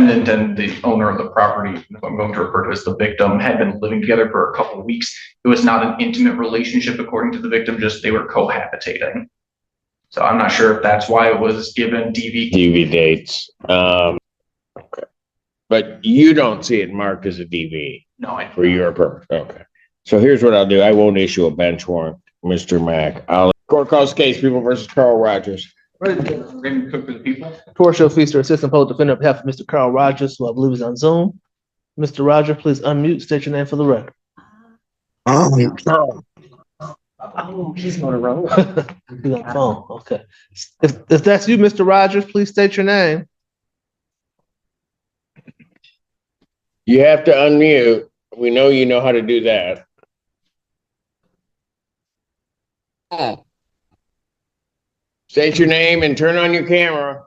defendant and the owner of the property, I'm going to refer to as the victim, had been living together for a couple of weeks. It was not an intimate relationship, according to the victim, just they were cohabitating. So I'm not sure if that's why it was given DV dates. Okay. But you don't see it marked as a DV? No, I for your purpose. Okay. So here's what I'll do. I won't issue a bench warrant, Mr. Mack. Court calls case People versus Carl Rogers. Raymond Cook for the people. Torshio Feaster, Assistant Public Defender on behalf of Mr. Carl Rogers, who I believe is on Zoom. Mr. Rogers, please unmute, state your name for the record. Oh, he's on the road. He's on the phone. Okay. If that's you, Mr. Rogers, please state your name. You have to unmute. We know you know how to do that. State your name and turn on your camera.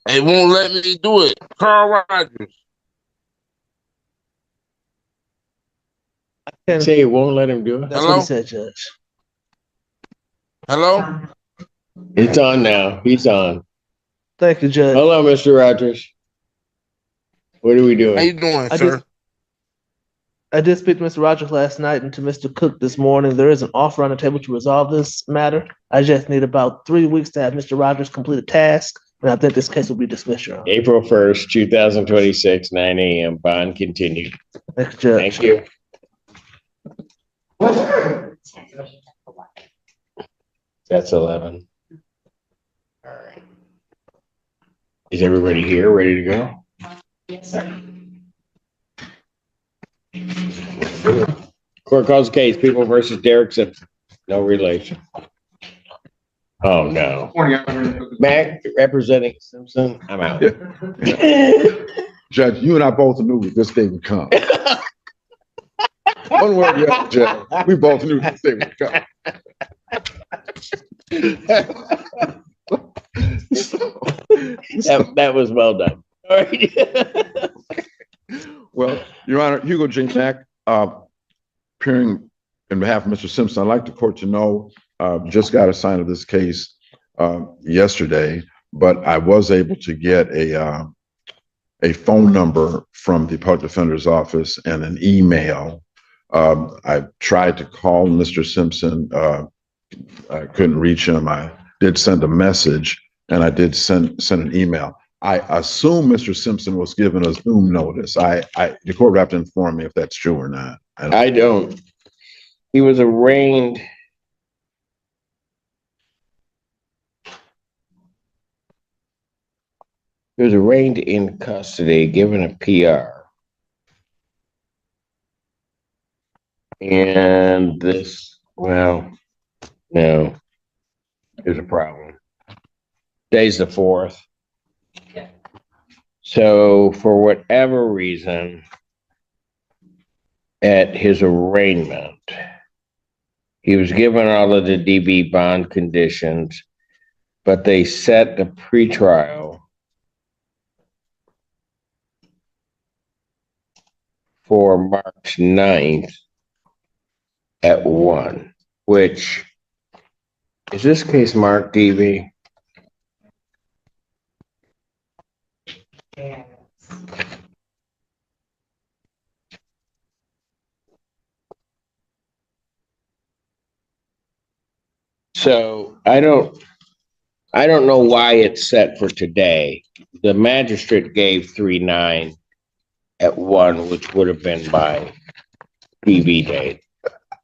It won't let me do it. Carl Rogers. Say it won't let him do it. That's what he said, Judge. Hello? It's on now. He's on. Thank you, Judge. Hello, Mr. Rogers. What are we doing? How you doing, sir? I did speak to Mr. Rogers last night and to Mr. Cook this morning. There is an offer on the table to resolve this matter. I just need about 3 weeks to have Mr. Rogers complete a task, and I think this case will be dismissed, Your Honor. April 1st, 2026, 9 a.m. Bond continued. Thank you, Judge. Thank you. That's 11. All right. Is everybody here ready to go? Yes, sir. Court calls the case People versus Derek Simpson. No relation. Oh, no. Mac representing Simpson. I'm out. Judge, you and I both knew this day would come. One word, yeah, Judge. We both knew this day would come. That was well done. All right. Well, Your Honor, Hugo J. Mack, appearing in behalf of Mr. Simpson, I'd like the court to know, just got assigned to this case yesterday, but I was able to get a phone number from the public defender's office and an email. I tried to call Mr. Simpson. I couldn't reach him. I did send a message, and I did send an email. I assume Mr. Simpson was given a Zoom notice. The court would have to inform me if that's true or not. I don't. He was arraigned. He was arraigned in custody, given a PR. And this, well, no, there's a problem. Today's the 4th. So for whatever reason, at his arraignment, he was given all of the DB bond conditions, but they set the pretrial for March 9th at 1, which is this case marked DB? Yes. So I don't know why it's set for today. The magistrate gave 3/9 at 1, which would have been my DB date.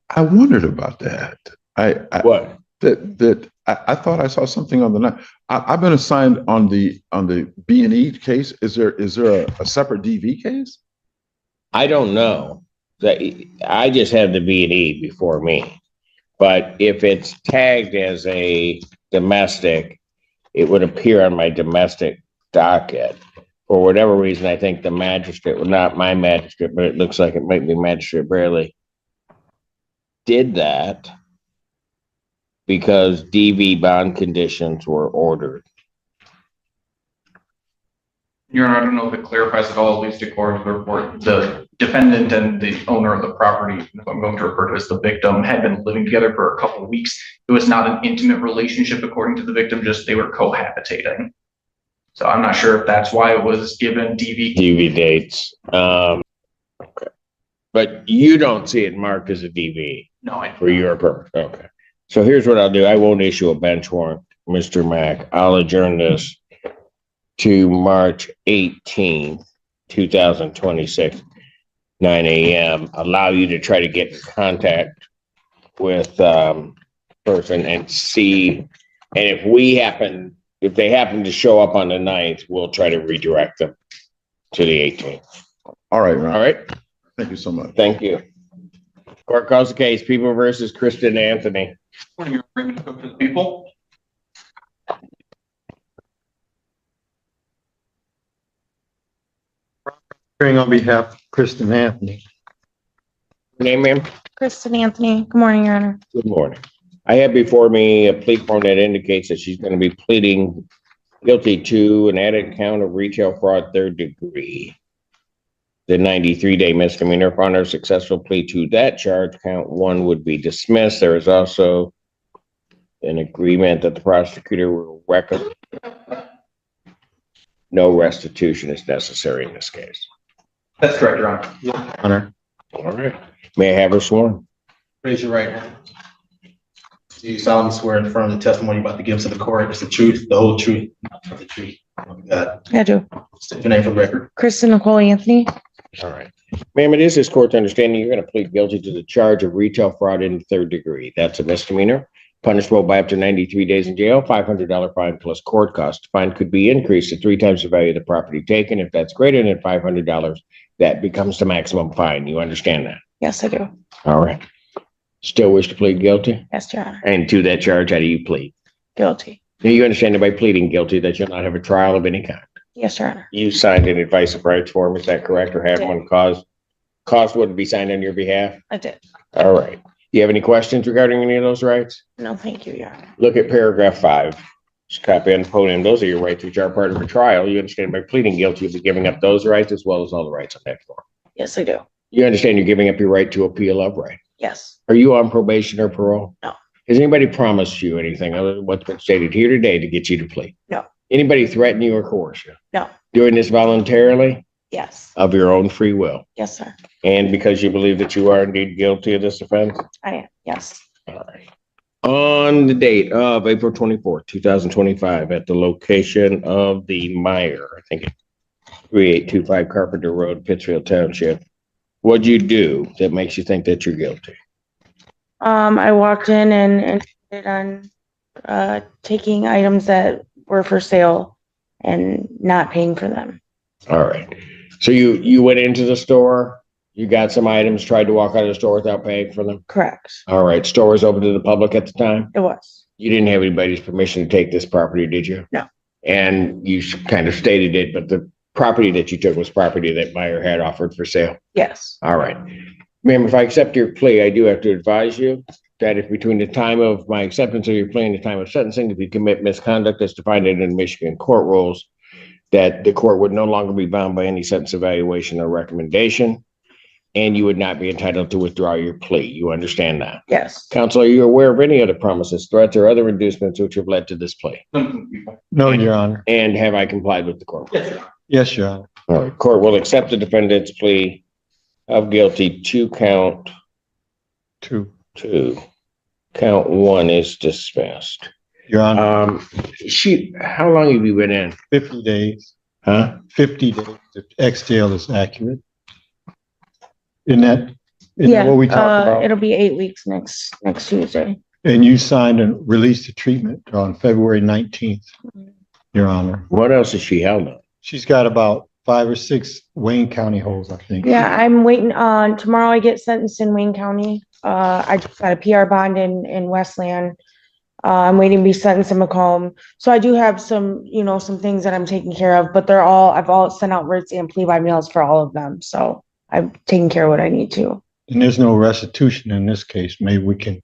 I wondered about that. What? I thought I saw something on the night. I've been assigned on the B&E case. Is there a separate DV case? I don't know. I just have the B&E before me. But if it's tagged as a domestic, it would appear on my domestic docket. For whatever reason, I think the magistrate, well, not my magistrate, but it looks like it might be Magistrate Braley, did that because DV bond conditions were ordered. Your Honor, I don't know if it clarifies at all, at least according to the report, the defendant and the owner of the property, I'm going to refer to as the victim, had been living together for a couple of weeks. It was not an intimate relationship, according to the victim, just they were cohabitating. So I'm not sure if that's why it was given DV. DV dates. Okay. But you don't see it marked as a DV No, for your purpose. Okay. So here's what I'll do. I won't issue a bench warrant, Mr. Mack. I'll adjourn this to March 18th, 2026, 9 a.m. Allow you to try to get in contact with person and see. And if they happen to show up on the 9th, we'll try to redirect them to the 18th. All right, Ron. All right. Thank you so much. Thank you. Court calls the case, People versus Kristen Anthony. You're bringing to the people. Hearing on behalf of Kristen Anthony. Name, ma'am? Kristen Anthony. Good morning, Your Honor. Good morning. I have before me a plea form that indicates that she's going to be pleading guilty to an added count of retail fraud, 3rd degree. The 93-day misdemeanor. Upon her successful plea to that charge, count 1 would be dismissed. There is also an agreement that the prosecutor will recommend no restitution is necessary in this case. That's correct, Your Honor. Honor. All right. May I have her sworn? Raise your right hand. Do you solemnly swear and affirm the testimony you're about to give to the court is the truth, the whole truth, nothing but the truth? God, I do. state your name for the record. Kristen Nicole Anthony. All right. Ma'am, it is this court's understanding you're going to plead guilty to the charge of retail fraud in the 3rd degree. That's a misdemeanor, punishable by up to 93 days in jail, $500 fine plus court cost. Fine could be increased to 3 times the value of the property taken. If that's greater than $500, that becomes the maximum fine. You understand that? Yes, I do. All right. Still wish to plead guilty? Yes, Your Honor. And to that charge, how do you plead? Guilty. Now, you understand that by pleading guilty that you'll not have a trial of any kind. Yes, Your Honor. You signed an advice of rights form, is that correct? Or had Did. one caused would be signed on your behalf? I did. All right. Do you have any questions regarding any of those rights? No, thank you, Your Honor. Look at paragraph 5. Just copy on the podium. Those are your rights which are part of a trial. You understand by pleading guilty, you'll be giving up those rights as well as all the rights on that form. Yes, I do. You understand you're giving up your right to appeal of right. Yes. Are you on probation or parole? No. Has anybody promised you anything other than what's been stated here today to get you to plead? No. Anybody threaten you or coerce you? No. Doing this voluntarily Yes. of your own free will Yes, sir. and because you believe that you are indeed guilty of this offense? I am. Yes. All right. On the date of April 24th, 2025, at the location of the Meyer, I think it's 3825 Carpenter Road, Pittsfield Township, what'd you do that makes you think that you're guilty? I walked in and did on taking items that were for sale and not paying for them. All right. So you went into the store, you got some items, tried to walk out of the store without paying for them? Correct. All right. Store was open to the public at the time? It was. You didn't have anybody's permission to take this property, did you? No. And you kind of stated it, but the property that you took was property that Meyer had offered for sale? Yes. All right. Ma'am, if I accept your plea, I do have to advise you that if between the time of my acceptance of your plea and the time of sentencing, if you commit misconduct as defined in Michigan court rules, that the court would no longer be bound by any sentence evaluation or recommendation, and you would not be entitled to withdraw your plea. You understand that? Yes. Counsel, are you aware of any other promises, threats, or other inducements which have led to this plea? No, Your Honor. And have I complied with the court? Yes, Your Honor. Yes, Your Honor. All right. Court will accept the defendant's plea of guilty to count 2. 2. Count 1 is dismissed. Your Honor, How long have you been in? 50 days. Huh? 50 days. The ex-jail is accurate. Isn't that Yeah. what we talked about? It'll be 8 weeks next Tuesday. And you signed and released the treatment on February 19th, Your Honor. What else is she held on? She's got about 5 or 6 Wayne County holds, I think. Yeah, I'm waiting on, tomorrow I get sentenced in Wayne County. I just got a PR bond in Westland. I'm waiting to be sentenced in Macomb. So I do have some things that I'm taking care of, but I've all sent out writs and plea by mails for all of them. So I'm taking care of what I need to. And there's no restitution in this case. Maybe we can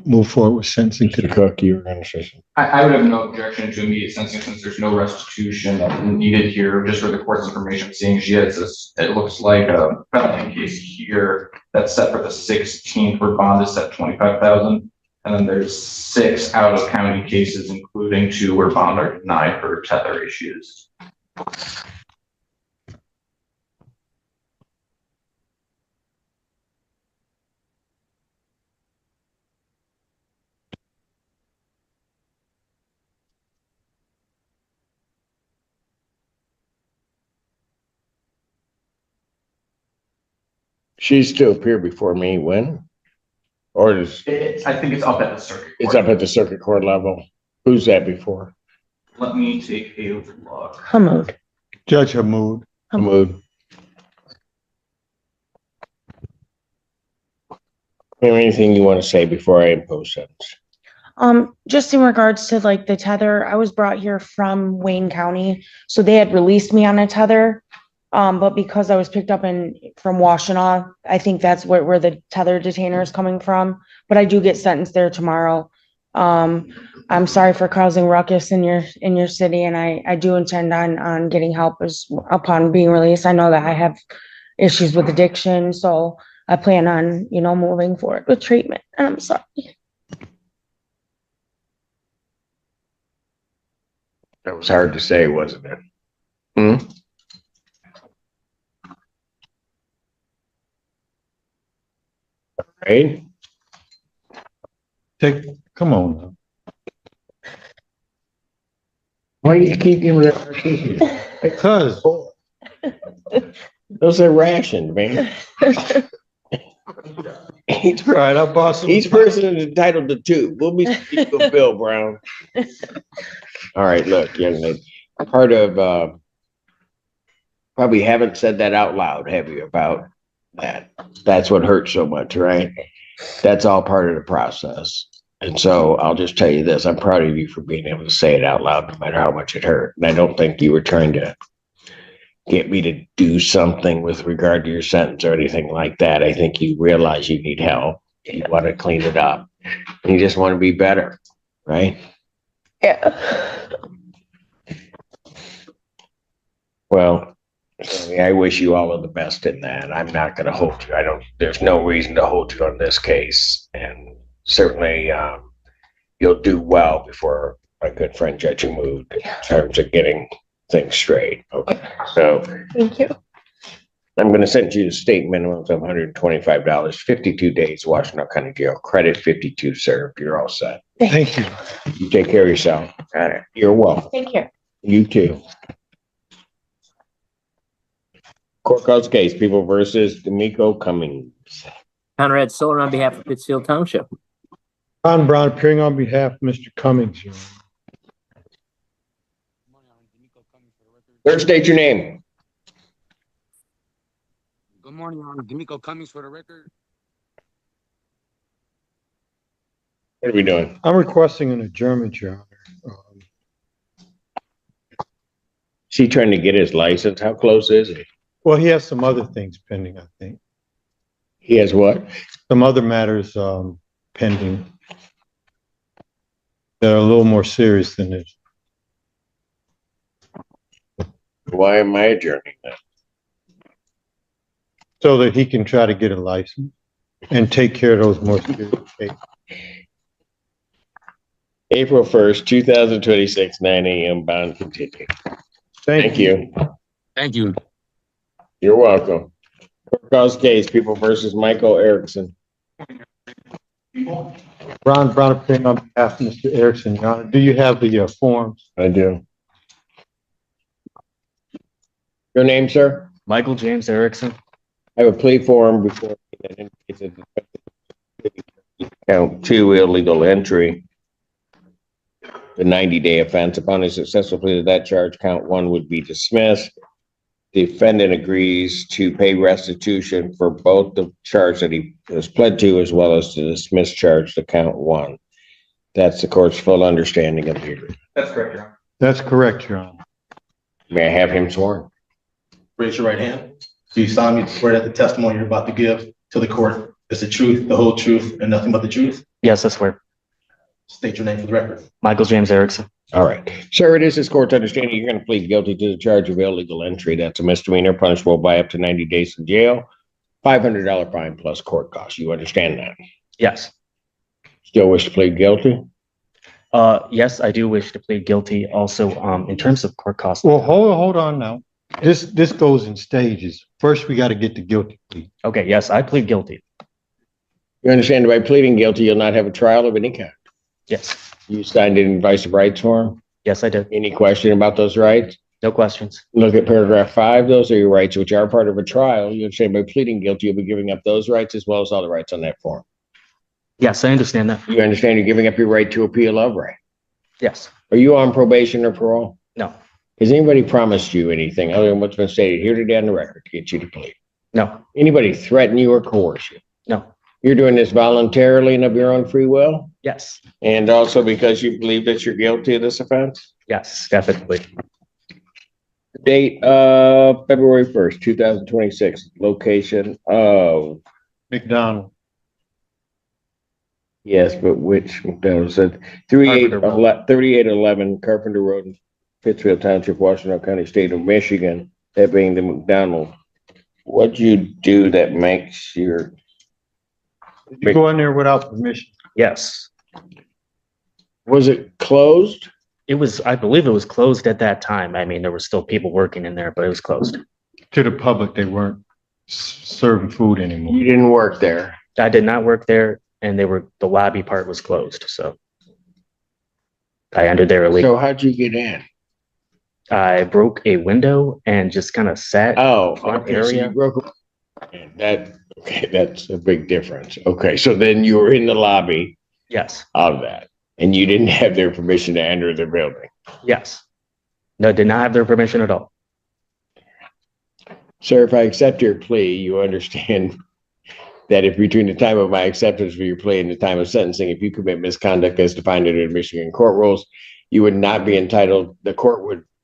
move forward with sentencing to Mr. the Cook, you were going to say something. I would have no objection to immediate sentencing since there's no restitution needed here, just for the court's information, seeing she has this, it looks like a felony case here that's set for the 16th, where bond is set 25,000. And then there's 6 out-of-county cases, including 2 where bond are denied for tether issues. She's to appear before me when? Or is, I think it's up at the circuit it's court. up at the circuit court level? Who's that before? Let me take a look. Hamud. Judge Hamud. Hamud. Anything you want to say before I impose sentence? Just in regards to like the tether, I was brought here from Wayne County, so they had released me on a tether. But because I was picked up from Washtenaw, I think that's where the tether detainer is coming from. But I do get sentenced there tomorrow. I'm sorry for causing ruckus in your city, and I do intend on getting help upon being released. I know that I have issues with addiction, so I plan on, moving forward with treatment. And I'm sorry. That was hard to say, wasn't it? Hmm? Right? Come on now. Why do you keep giving that? Because Those are rationed, man. Each right, I bought some. person is entitled to 2. We'll be speaking with Bill Brown. All right, look, young lady, part of, probably haven't said that out loud, have you, about that? That's what hurts so much, right? That's all part of the process. And so I'll just tell you this, I'm proud of you for being able to say it out loud, no matter how much it hurt. And I don't think you were trying to get me to do something with regard to your sentence or anything like that. I think you realize you need help. You want to clean it up. And you just want to be better, right? Yeah. Well, I wish you all of the best in that. I'm not going to hold you. There's no reason to hold you on this case. And certainly you'll do well before my good friend Judge Mood in terms of getting things straight. Okay. So Thank you. I'm going to send you a state minimum of $125, 52 days, Washington County Jail, credit 52 served. You're all set. Thank you. You take care of yourself. Got it. You're welcome. Thank you. You too. Court calls case, People versus D'Amico Cummings. Conrad Solar on behalf of Pittsfield Township. Ron Brown appearing on behalf of Mr. Cummings. Your Honor. Third, state your name. Good morning, Your Honor. D'Amico Cummings for the record. What are we doing? I'm requesting an adjournment, Your Honor. Is he trying to get his license? How close is he? Well, he has some other things pending, I think. He has what? Some other matters pending that are a little more serious than this. Why am I adjourning that? So that he can try to get a license and take care of those more serious cases. April 1st, 2026, 9 a.m. Bond continued. Thank you. Thank you. You're welcome. Court calls case, People versus Michael Erickson. Ron Brown appearing on behalf of Mr. Erickson, Your Honor. Do you have the forms? I do. Your name, sir? Michael James Erickson. I have a plea form before me that indicates that count 2 illegal entry. The 90-day offense. Upon a successful plea to that charge, count 1 would be dismissed. Defendant agrees to pay restitution for both the charge that he was pled to, as well as to dismiss charge to count 1. That's the court's full understanding of the agreement. That's correct, Your Honor. That's correct, Your Honor. May I have him sworn? Raise your right hand. Do you solemnly swear that the testimony you're about to give to the court is the truth, the whole truth, and nothing but the truth? Yes, I swear. State your name for the record. Michael James Erickson. All right. Sir, it is this court's understanding you're going to plead guilty to the charge of illegal entry. That's a misdemeanor punishable by up to 90 days in jail, $500 fine plus court costs. You understand that? Yes. Still wish to plead guilty? Yes, I do wish to plead guilty. Also, in terms of court costs. Well, hold on now. This goes in stages. First, we got to get the guilty plea. Okay, yes, I plead guilty. You understand by pleading guilty, you'll not have a trial of any kind. Yes, You signed an advice of rights form? yes, I did. Any question about those rights? No questions. Look at paragraph 5. Those are your rights, which are part of a trial. You understand by pleading guilty, you'll be giving up those rights as well as all the rights on that form. Yes, I understand that. You understand you're giving up your right to appeal of right? Yes, Are you on probation or parole? no, Has anybody promised you anything other than what's been stated here today on the record to get you to plead? no, Anybody threaten you or coerce you? no, You're doing this voluntarily and of your own free will? yes, And also because you believe that you're guilty of this offense? yes, definitely. Date of February 1st, 2026, location of, McDonald. yes, but which McDonald's said 3811 Carpenter Road in Pittsfield Township, Washington County, State of Michigan, that being the McDonald. What'd you do that makes your, Did you go in there without permission? Yes, was it closed? it was, I believe it was closed at that time. I mean, there were still people working in there, but it was closed. To the public, they weren't serving food anymore. You didn't work there. I did not work there and the lobby part was closed, so I entered there illegally. So how'd you get in? I broke a window and just kind of sat. Oh, Front okay, so you area. broke that, okay, that's a big difference. Okay, so then you were in the lobby Yes, of that, and you didn't have their permission to enter the building. yes. No, did not have their permission at all. Sir, if I accept your plea, you understand that if between the time of my acceptance of your plea and the time of sentencing, if you commit misconduct as defined under Michigan court rules, you would not be entitled,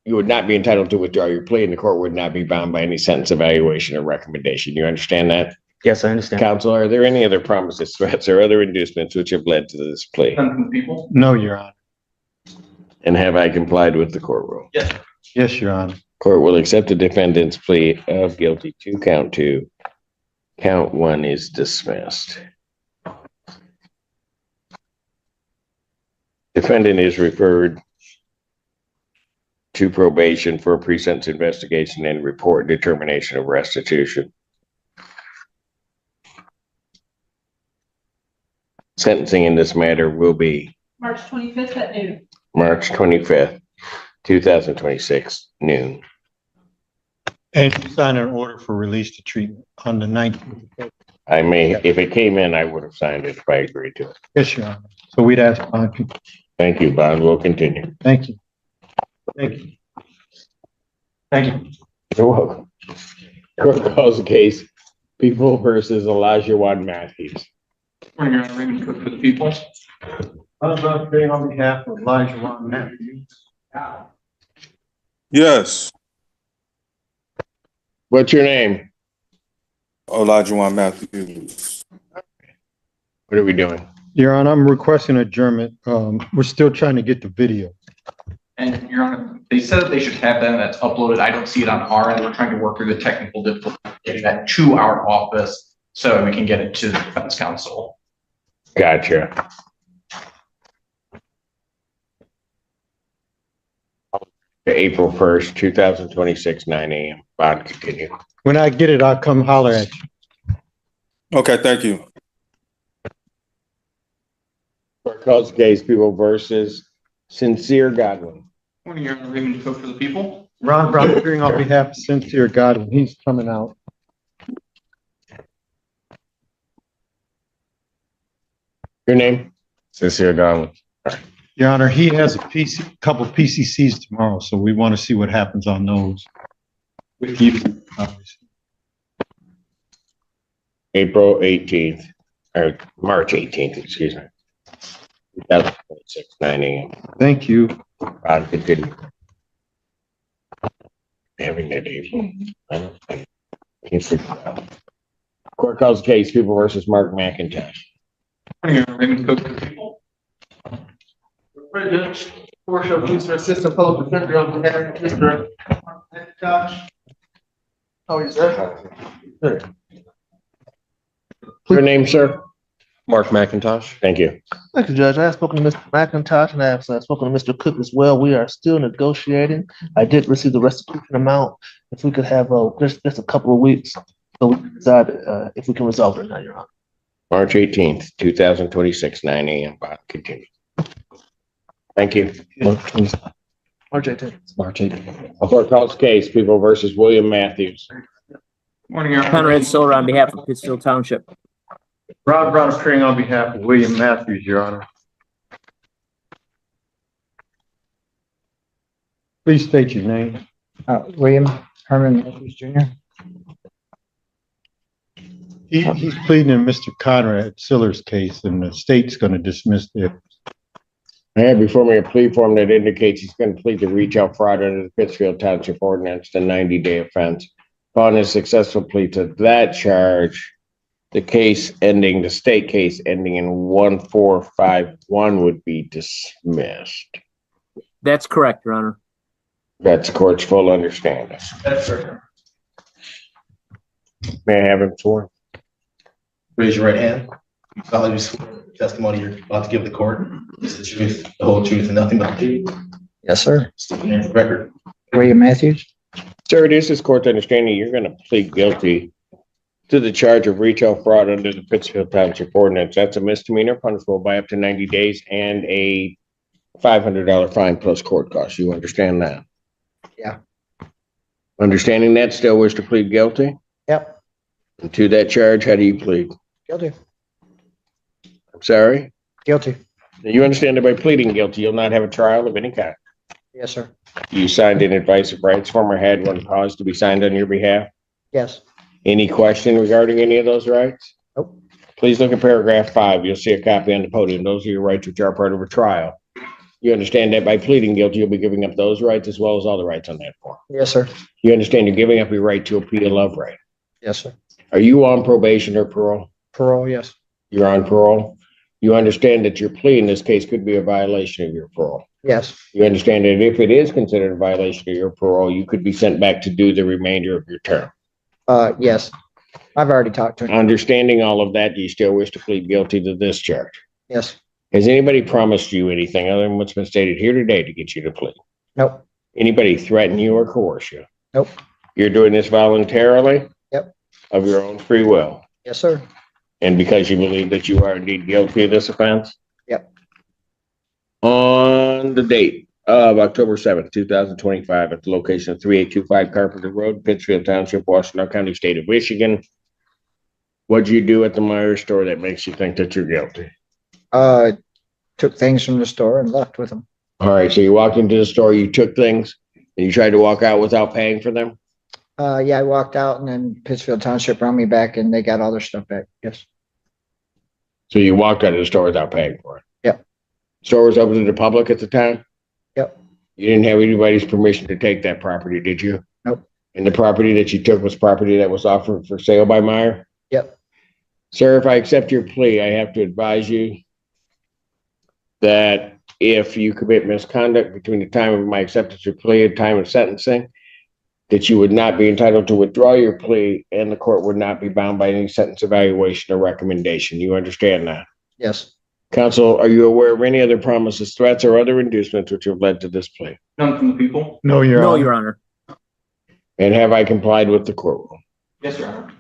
you would not be entitled to withdraw your plea, and the court would not be bound by any sentence evaluation or recommendation. You understand that? Yes, I understand. Counsel, are there any other promises, threats, or other inducements which have led to this plea? None from the people? No, Your Honor. And have I complied with the court rule? Yes. Yes, Your Honor. Court will accept the defendant's plea of guilty to count 2. Count 1 is dismissed. Defendant is referred to probation for a pre-sentence investigation and report determination of restitution. Sentencing in this matter will be March 25th at noon. March 25th, 2026, noon. And you signed an order for release to treatment on the 19th. I may, if it came in, I would have signed it if I agreed to it. Yes, Your Honor. So we'd ask, Thank you, Bond. We'll continue. thank you. Thank you. Thank you. You're welcome. Court calls the case People versus Elijah Juan Matthews. Morning, Your Honor. Raymond Cook for the people. I'm appearing on behalf of Elijah Juan Matthews. Yes, What's your name? Elijah Matthews. What are we doing? Your Honor, I'm requesting adjournment. We're still trying to get the video. And Your Honor, they said that they should have that, and that's uploaded. I don't see it on our end. We're trying to work through the technical difficulty of getting that to our office so we can get it to the defense counsel. Gotcha. April 1st, 2026, 9 a.m. Bond, continue. When I get it, I'll come holler at you. Okay, thank you. Court calls the case People versus Sincere Godwin. Morning, Your Honor. Raymond Cook for the people. Ron Brown appearing on behalf of Sincere Godwin. He's coming out. Your name? Sincere Godwin. Your Honor, he has a couple PCCs tomorrow, so we want to see what happens on those. With you, obviously. April 18th, or March 18th, excuse me. 2026, 9 a.m. Thank you. Bond, continue. Having that April. I don't think. Can't figure it out. Court calls the case People versus Mark McIntosh. Morning, Your Honor. Raymond Cook for the people. President, Worship, please, Assistant Public Defender on behalf of Mr. Josh. How are you, sir? Your name, sir? Mark McIntosh. Thank you. Thank you, Judge. I have spoken to Mr. McIntosh and I have spoken to Mr. Cook as well. We are still negotiating. I did receive the restitution amount. If we could have just a couple of weeks, so we can decide if we can resolve it or not, Your Honor. March 18th, 2026, 9 a.m. Bond continued. Thank you. March 18th. March 8th. Court calls case, People versus William Matthews. Morning, Your Honor. Conrad Solar on behalf of Pittsfield Township. Rod Brown appearing on behalf of William Matthews, Your Honor. Please state your name. William Herman Matthews Jr. He's pleading in Mr. Conrad Siller's case, and the state's going to dismiss it. I have before me a plea form that indicates he's going to plead to retail fraud under the Pittsfield Township Ordinance, the 90-day offense. Upon a successful plea to that charge, the state case ending in 1451 would be dismissed. That's correct, Your Honor. That's the court's full understanding. That's correct. May I have him sworn? Raise your right hand. You solemnly swear the testimony you're about to give the court is the truth, the whole truth, and nothing but the truth. Yes, sir. State your name for the record. William Matthews. Sir, it is this court's understanding you're going to plead guilty to the charge of retail fraud under the Pittsfield Township Ordinance. That's a misdemeanor punishable by up to 90 days and a $500 fine plus court costs. You understand that? Yeah. Understanding that, still wish to plead guilty? Yep. And to that charge, how do you plead? Guilty. I'm sorry? Guilty. Now, you understand that by pleading guilty, you'll not have a trial of any kind. Yes, sir. You signed an advice of rights form or had one caused to be signed on your behalf? Yes. Any question regarding any of those rights? Nope. Please look at paragraph 5. You'll see a copy on the podium. Those are your rights which are part of a trial. You understand that by pleading guilty, you'll be giving up those rights as well as all the rights on that form. Yes, sir. You understand you're giving up your right to appeal of right. Yes, sir. Are you on probation or parole? Parole, yes. You're on parole. You understand that your plea in this case could be a violation of your parole. Yes. You understand that if it is considered a violation of your parole, you could be sent back to do the remainder of your term. Yes. I've already talked to him. Understanding all of that, do you still wish to plead guilty to this charge? Yes. Has anybody promised you anything other than what's been stated here today to get you to plead? Nope. Anybody threaten you or coerce you? Nope. You're doing this voluntarily? Yep. Of your own free will? Yes, sir. And because you believe that you are indeed guilty of this offense? Yep. On the date of October 7th, 2025, at the location of 3825 Carpenter Road, Pittsfield Township, Washington County, State of Michigan, what'd you do at the Myers store that makes you think that you're guilty? Took things from the store and left with them. All right, so you walked into the store, you took things, and you tried to walk out without paying for them? Yeah, I walked out and then Pittsfield Township brought me back and they got all their stuff back. Yes. So you walked out of the store without paying for it? Yep. Store was open to the public at the time? Yep. You didn't have anybody's permission to take that property, did you? Nope. And the property that you took was property that was offered for sale by Meyer? Yep. Sir, if I accept your plea, I have to advise you that if you commit misconduct between the time of my acceptance of plea and time of sentencing, that you would not be entitled to withdraw your plea and the court would not be bound by any sentence evaluation or recommendation. You understand that? Yes. Counsel, are you aware of any other promises, threats, or other inducements which have led to this plea? None from the people? No, Your No, Honor. Your Honor. And have I complied with the court rule? Yes, Your Honor.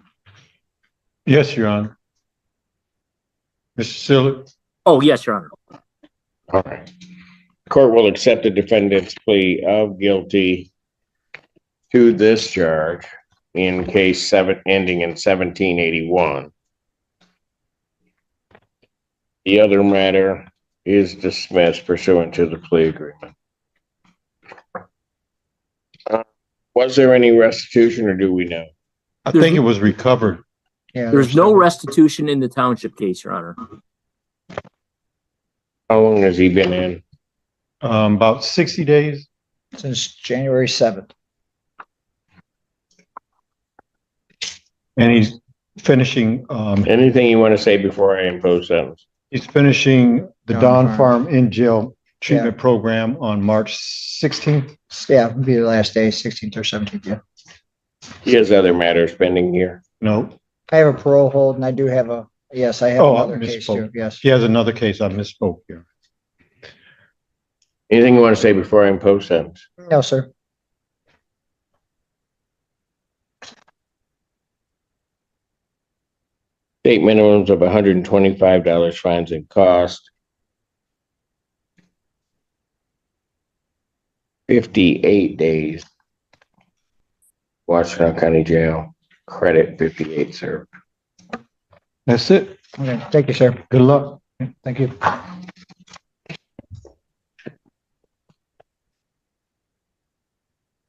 Yes, Your Honor. Mr. Siller? Oh, yes, Your Honor. All right. The court will accept the defendant's plea of guilty to this charge in case 7 ending in 1781. The other matter is dismissed pursuant to the plea agreement. Was there any restitution or do we know? I think it was recovered. Yeah. There's no restitution in the township case, Your Honor. How long has he been in? About 60 days. Since January 7th. And he's finishing, Anything you want to say before I impose sentence? he's finishing the Don Don Farm. Farm in jail treatment program on March 16th. Yeah, it'll be the last day, 16th or 17th. Yeah. He has other matters pending here. No, I have a parole hold and I do have a Yes, I have Oh, I another case too, misspoke. yes. He has another case. I misspoke here. Anything you want to say before I impose sentence? No, sir. State minimums of $125 fines and cost. 58 days. Washington County Jail. Credit 58, sir. That's it. Okay, thank you, sir. Good luck. Thank you.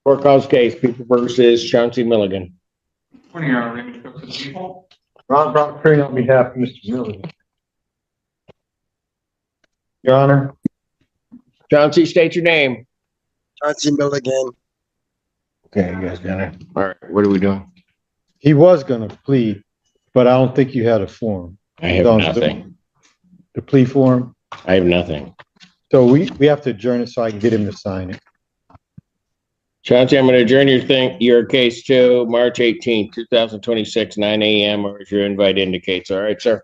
Court calls case, People versus Chauncey Milligan. Morning, Your Honor. Raymond Cook for the people. Ron Brown appearing on behalf of Mr. Miller. Your Honor, Chauncey, state your name. Chauncey Milligan. Okay, you guys got it. All right, what are we doing? he was gonna plead, but I don't think you had a form. I have nothing. The plea form. I have nothing. So we have to adjourn it so I can get him to sign it. Chauncey, I'm going to adjourn your case to March 18th, 2026, 9 a.m. or as your invite indicates. All right, sir.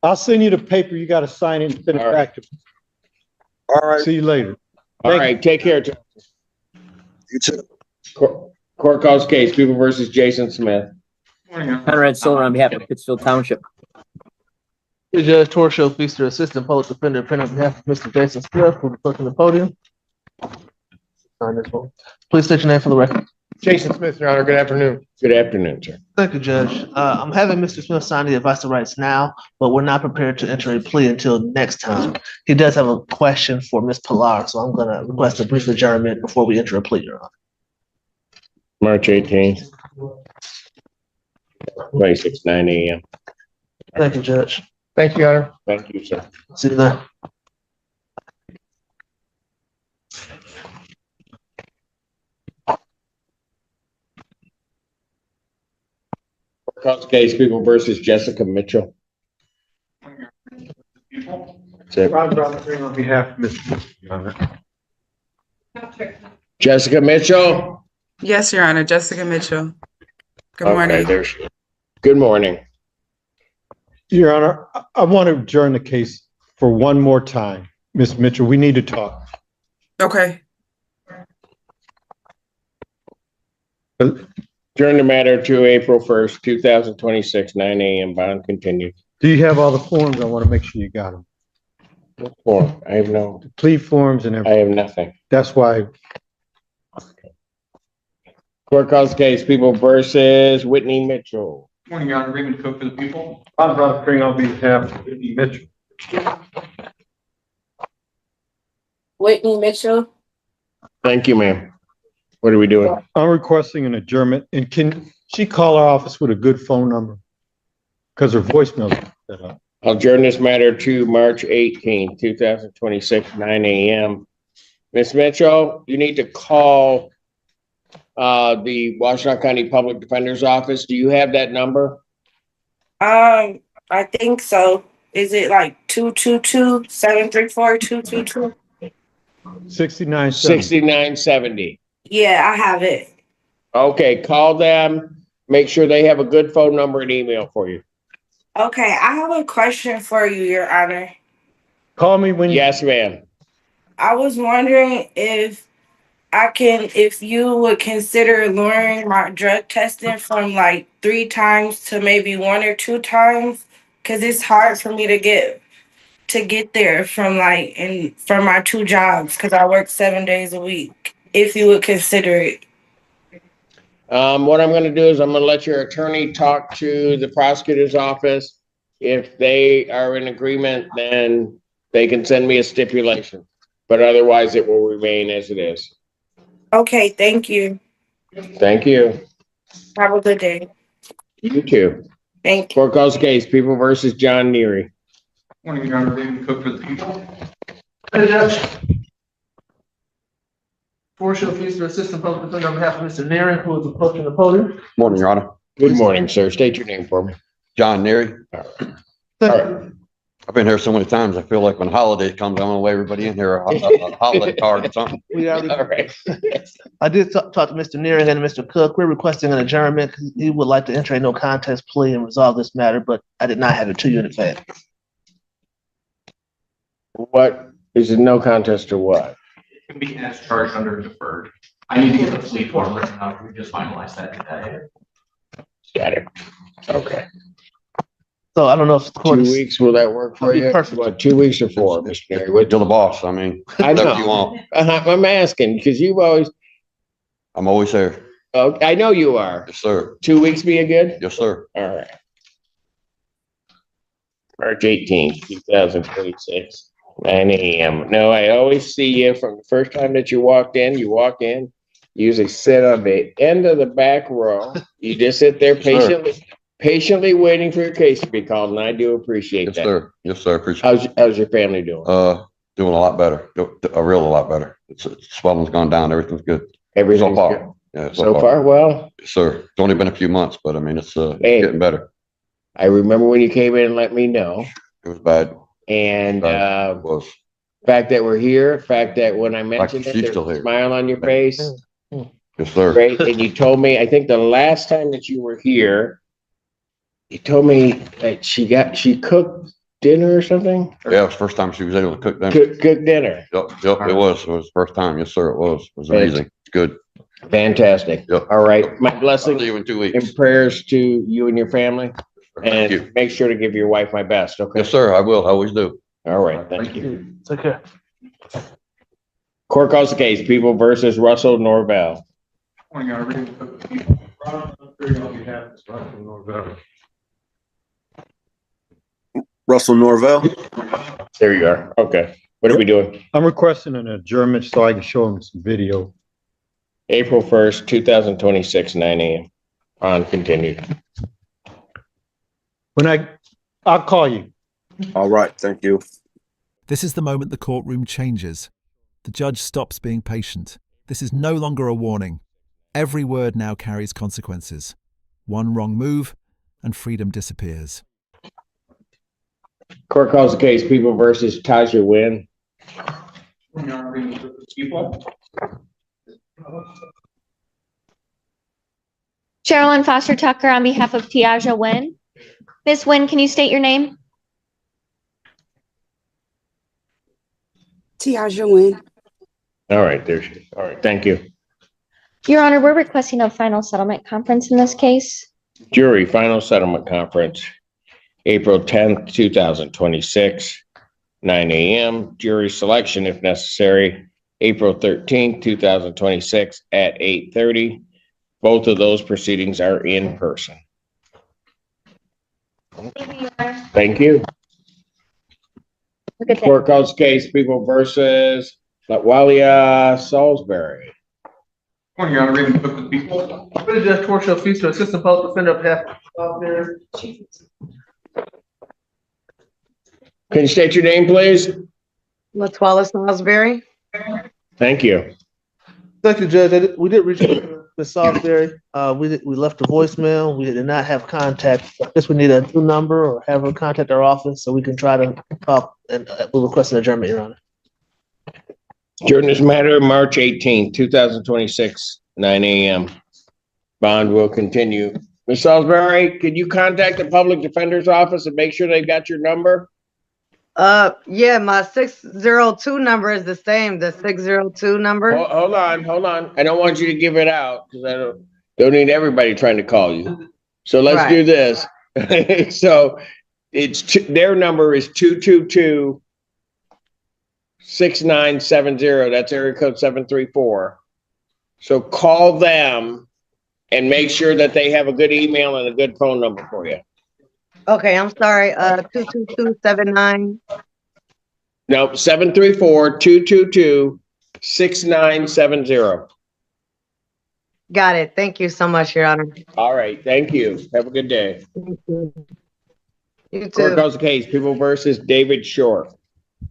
I'll send you the paper. You gotta sign it and send it All back to me. All right. See you later. All right, take care. You too. Court calls case, People versus Jason Smith. Morning, Your Honor. Conrad Solar on behalf of Pittsfield Township. The Judge Torshio Feaster, Assistant Public Defender, appearing on behalf of Mr. Jason Smith, who will clerk on the podium. Sign this one. Please state your name for the record. Jason Smith, Your Honor. Good afternoon. Good afternoon, sir. Thank you, Judge. I'm having Mr. Smith sign the advice of rights now, but we're not prepared to enter a plea until next time. He does have a question for Ms. Pilar, so I'm gonna request a brief adjournment before we enter a plea, Your Honor. March 18th. 26, 9 a.m. Thank you, Judge. Thank you, Your Honor. Thank you, sir. See you there. Court calls case, People versus Jessica Mitchell. That's it. Ron Brown appearing on behalf of Mr. Your Honor. Jessica Mitchell. Yes, Your Honor, Jessica Mitchell. Good Okay, morning. there she is. Good morning. Your Honor, I want to adjourn the case for one more time. Ms. Mitchell, we need to talk. Okay, Adjourn the matter to April 1st, 2026, 9 a.m. Bond continued. Do you have all the forms? I want to make sure you got them. Form. I have no, Plea forms and I everything. have nothing. That's why Court calls case, People versus Whitney Mitchell. Morning, Your Honor. Raymond Cook for the people. Ron Brown appearing on behalf of Whitney Mitchell. Whitney Mitchell. Thank you, ma'am. What are we doing? I'm requesting an adjournment, and can she call our office with a good phone number? Because her voicemail is set up. I'll adjourn this matter to March 18th, 2026, 9 a.m. Ms. Mitchell, you need to call the Washington County Public Defender's Office. Do you have that number? I think so. Is it like 222-734-222? 6970. 6970. Yeah, I have it. Okay, call them. Make sure they have a good phone number and email for you. Okay, I have a question for you, Your Honor. Call me when you. Yes, ma'am. I was wondering if you would consider lowering my drug testing from like 3 times to maybe 1 or 2 times, because it's hard for me to get there from my 2 jobs, because I work 7 days a week. If you would consider it. What I'm going to do is I'm going to let your attorney talk to the prosecutor's office. If they are in agreement, then they can send me a stipulation, but otherwise it will remain as it is. Okay, thank you. Thank you. Have a good day. You too. Thank you. Court calls case, People versus John Neary. Morning, Your Honor. Raymond Cook for the people. Hey, Judge. Torshio Feaster, Assistant Public Defender, on behalf of Mr. Neary, who is approaching the podium. Morning, Your Honor. Good morning, sir. State your name for me. John Neary. Thank you. I've been here so many times, I feel like when holiday comes, I'm gonna lay everybody in here a holiday card or something. We already, All right. I did talk to Mr. Neering and Mr. Cook. We're requesting an adjournment because he would like to enter a no contest plea and resolve this matter, but I did not have it to you in advance. What is it, no contest or what? It can be as charged under deferred. I need to get the plea form written out. We just finalized that today. Got it. Okay. So I don't know if the court 2 is. weeks, will that work for That'd be you? perfect. What, 2 weeks or 4, Mr. Neary? Wait till the boss, I mean, I whatever you know. want. I'm asking because you've always, I'm always there. oh, I know you are. Yes, sir. 2 weeks being good? Yes, sir. All right. March 18th, 2026, 9 a.m. No, I always see you from the first time that you walk in, you usually sit on the end of the back row. You just sit there patiently waiting for your case to be called, and I do appreciate Yes, that. sir. Yes, sir. Appreciate it. How's your family doing? Doing a lot better, a lot better. It's swelling's gone down. Everything's good. Everything's So far. good. Yeah, So far, well, Yes, sir. It's only been a few months, but I mean, it's Hey. getting better. I remember when you came in and let me know. It was bad. And It was. fact that we're here, fact that when I mentioned she's it, there's still a here. smile on your face. Yes, sir. Great. And you told me, I think the last time that you were here, you told me that she cooked dinner or something? Yeah, it was the first time she was able to cook dinner. Cook dinner. Yep, it was. It was the first time. Yes, sir. It was. It was amazing. It's good. Fantastic. Yep. All right. My I'll blessing see you in 2 weeks. and prayers to you and your family. Thank you. And make sure to give your wife my best, okay? Yes, sir. I will. I always do. All right, thank you. Take care. Court calls the case, People versus Russell Norvell. Morning, Your Honor. Russell Norvell. There you are. Okay. What are we doing? I'm requesting an adjournment so I can show him some video. April 1st, 2026, 9 a.m. On continued. I'll call you. All right, thank you. This is the moment the courtroom changes. The judge stops being patient. This is no longer a warning. Every word now carries consequences. One wrong move and freedom disappears. Court calls the case, People versus Taja Wynn. Sherilyn Foster Tucker on behalf of Tiaja Wynn. Ms. Wynn, can you state your name? Tiaja Wynn. All right, there she is. All right, thank you. Your Honor, we're requesting a final settlement conference in this case. Jury final settlement conference, April 10th, 2026, 9 a.m. Jury selection if necessary, April 13th, 2026 at 8:30. Both of those proceedings are in person. Thank you. Look at that. Court calls case, People versus Latwalia Salisbury. Morning, Your Honor. Reading the book of the people. Pretty Judge Torture Feast to Assistant Public Defender on behalf of there. Can you state your name, please? Latwala Salisbury. Thank you. Thank you, Judge. We did reach Ms. Salisbury. We left a voicemail. We did not have contact. I guess we need a new number or have her contact our office so we can try to talk, and we'll request an adjournment, Your Honor. During this matter, March 18th, 2026, 9 a.m. Bond will continue. Ms. Salisbury, could you contact the public defender's office and make sure they've got your number? Yeah, my 602 number is the same, the 602 number. Hold on. I don't want you to give it out because I don't need everybody trying to call you. So let's do this. So their number is 222-6970. That's area code 734. So call them and make sure that they have a good email and a good phone number for you. Okay, I'm sorry, 222-79. No, 734-222-6970. Got it. Thank you so much, Your Honor. All right, thank you. Have a good day. Thank you. You Court too. calls the case, People versus David Shore.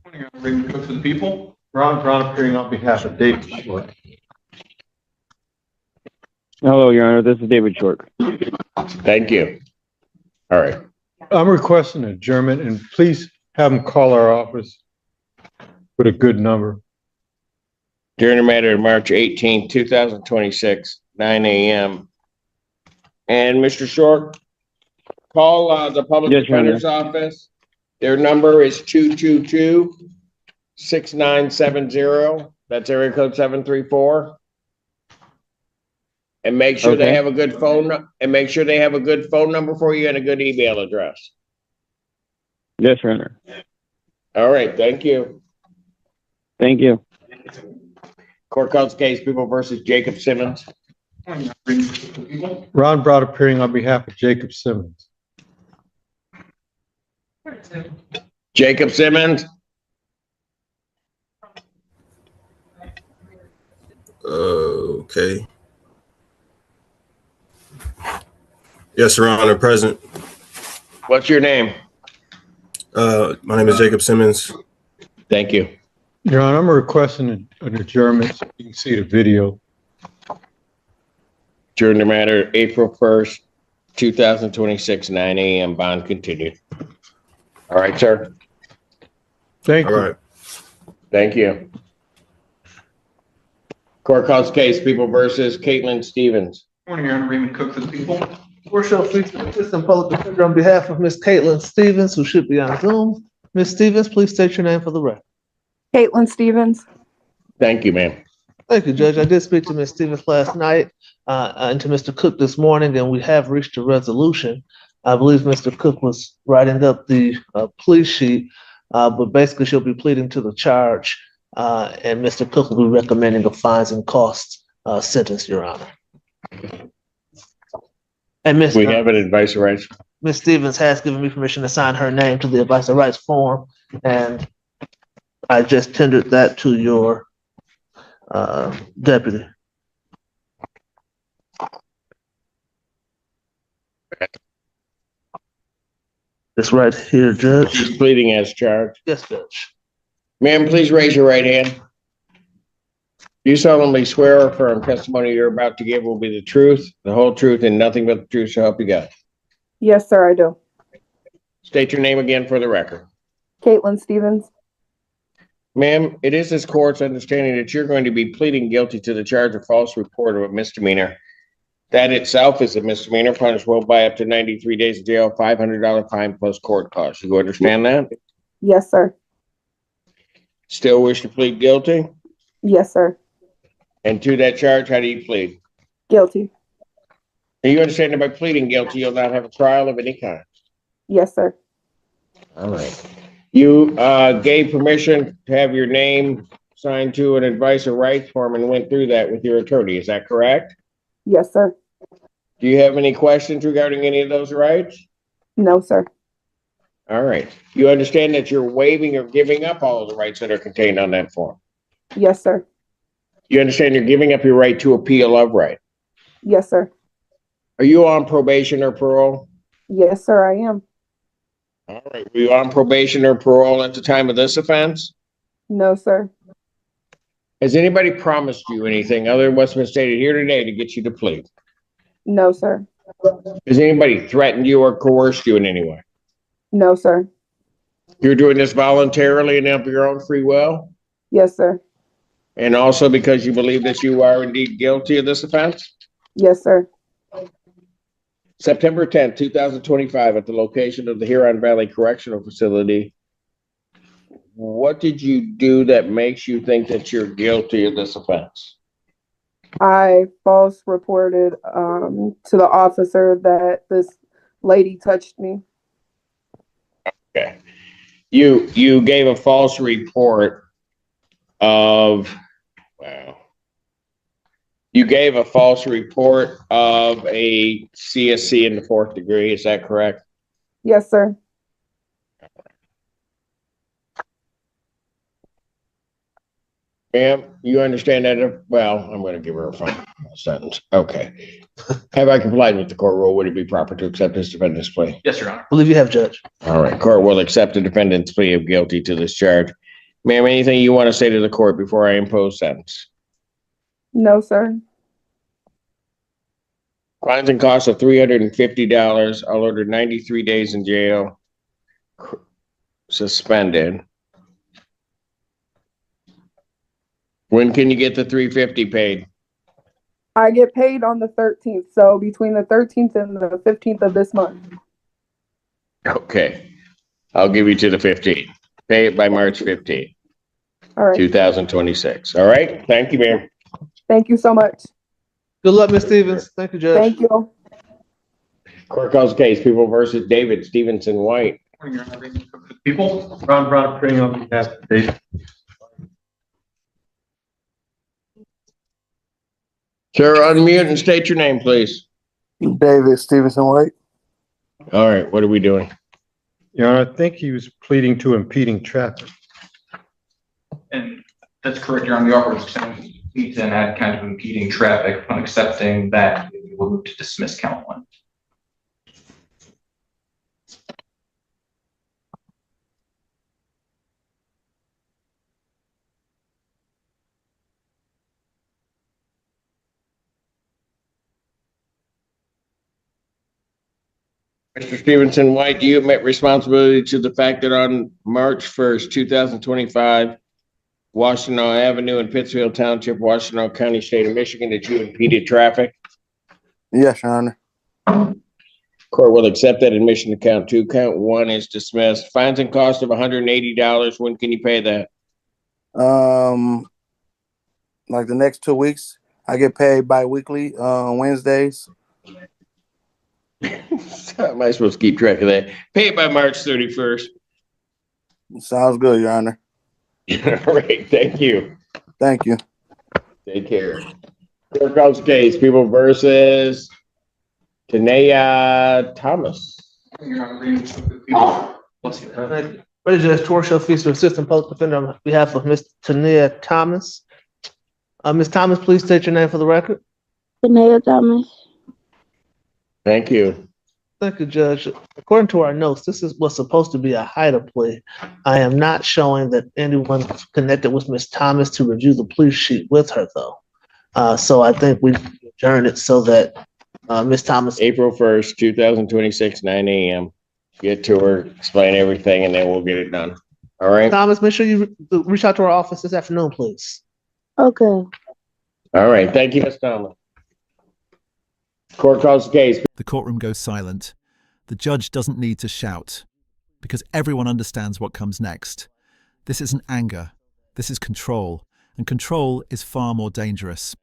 Morning, Your Honor. Reading the book of the people. Ron Brown appearing on behalf of David Short. Hello, Your Honor. This is David Short. Thank you. All right. I'm requesting adjournment, and please have them call our office with a good number. During the matter of March 18th, 2026, 9 a.m. And Mr. Short, call the public Yes, Your defender's office. Their number is 222-6970. That's area code 734. And make sure they Okay. have a good phone, and make sure they have a good phone number for you and a good email address. Yes, Your Honor. All right, thank you. Thank you. Court calls case People versus Jacob Simmons. Ron Brown appearing on behalf of Jacob Simmons. Jacob Simmons. Okay. Yes, Your Honor, present. What's your name? My name is Jacob Simmons. Thank you. Your Honor, I'm requesting an adjournment so you can see the video. During the matter, April 1st, 2026, 9 a.m. Bond continued. All right, sir. Thank you. All right. Thank you. Court calls case People versus Caitlin Stevens. Morning, Your Honor. Raymond Cook for the people. Worship Assistant Public Defender on behalf of Ms. Caitlin Stevens, who should be on Zoom. Ms. Stevens, please state your name for the record. Caitlin Stevens. Thank you, ma'am. Thank you, Judge. I did speak to Ms. Stevens last night and to Mr. Cook this morning, and we have reached a resolution. I believe Mr. Cook was writing up the plea sheet, but basically she'll be pleading to the charge, and Mr. Cook will be recommending a fines and costs sentence, Your Honor. And We have an advice of rights. Ms. Stevens has given me permission to sign her name to the advice of rights form, and I just tendered that to your deputy. It's right here, Judge. She's pleading as charged. Yes, Judge. Ma'am, please raise your right hand. Do you solemnly swear or affirm testimony you're about to give will be the truth, the whole truth, and nothing but the truth, so help you God? Yes, sir, I do. State your name again for the record. Caitlin Stevens. Ma'am, it is this court's understanding that you're going to be pleading guilty to the charge of false report of a misdemeanor. That itself is a misdemeanor, punishable by up to 93 days of jail, $500 fine plus court costs. You understand that? Yes, sir. Still wish to plead guilty? Yes, sir. And to that charge, how do you plead? Guilty. And you understand that by pleading guilty, you'll not have a trial of any kind? Yes, sir. All right. You gave permission to have your name signed to an advice of rights form and went through that with your attorney. Is that correct? Yes, sir. Do you have any questions regarding any of those rights? No, sir. All right. You understand that you're waiving or giving up all of the rights that are contained on that form? Yes, sir. You understand you're giving up your right to appeal of right? Yes, sir. Are you on probation or parole? Yes, sir, I am. All right. Were you on probation or parole at the time of this offense? No, sir. Has anybody promised you anything other than what's been stated here today to get you to plead? No, sir. Has anybody threatened you or coerced you in any way? No, sir. You're doing this voluntarily and of your own free will? Yes, sir. And also because you believe that you are indeed guilty of this offense? Yes, sir. September 10th, 2025, at the location of the Huron Valley Correctional Facility, what did you do that makes you think that you're guilty of this offense? I false reported to the officer that this lady touched me. Okay. You gave a false report of, wow. You gave a false report of a CSC in the 4th degree, is that correct? Yes, sir. Ma'am, you understand that? Well, I'm going to give her a final sentence. Okay. Have I complied with the court rule? Would it be proper to accept this defendant's plea? Yes, Your Honor. I believe you have, Judge. All right. Court will accept the defendant's plea of guilty to this charge. Ma'am, anything you want to say to the court before I impose sentence? No, sir. Fines and costs of $350. I'll order 93 days in jail. suspended. When can you get the $350 paid? I get paid on the 13th, so between the 13th and the 15th of this month. Okay. I'll give you to the 15th. Pay it by March 15th, All right. 2026. All right? Thank you, ma'am. Thank you so much. Good luck, Ms. Stevens. Thank you, Judge. Thank you. Court calls the case, People versus David Stevenson White. People, Ron Brown appearing on behalf of David. Sir, unmute and state your name, please. David Stevenson White. All right, what are we doing? Your Honor, I think he was pleading to impeding traffic. and that's correct, Your Honor, the offer was extended and had kind of impeding traffic. Upon accepting that, we will move to dismiss count one. Mr. Stevenson White, do you admit responsibility to the fact that on March 1st, 2025, Washington Avenue in Pittsfield Township, Washington County, State of Michigan, that you impeded traffic? Yes, Your Honor. Court will accept that admission to count two. Count one is dismissed. Fines and cost of $180. When can you pay that? Like the next 2 weeks, I get paid bi-weekly on Wednesdays. How am I supposed to keep track of that? Pay it by March 31st. Sounds good, Your Honor. All right, thank you. Thank you. Take care. Court calls the case, People versus Tanea Thomas. Ready, Judge Torshall, fees for Assistant Public Defender on behalf of Ms. Tanea Thomas. Ms. Thomas, please state your name for the record. Tanea Thomas. Thank you. Thank you, Judge. According to our notes, this was supposed to be a HIDA plea. I am not showing that anyone connected with Ms. Thomas to review the plea sheet with her, though. So I think we adjourned it so that Ms. Thomas. April 1st, 2026, 9 a.m. Get to her, explain everything, and then we'll get it done. All right? Thomas, make sure you reach out to our office this afternoon, please. Okay. All right. Thank you, Ms. Thomas. Court calls the case. The courtroom goes silent. The judge doesn't need to shout because everyone understands what comes next. This isn't anger. This is control, and control is far more dangerous.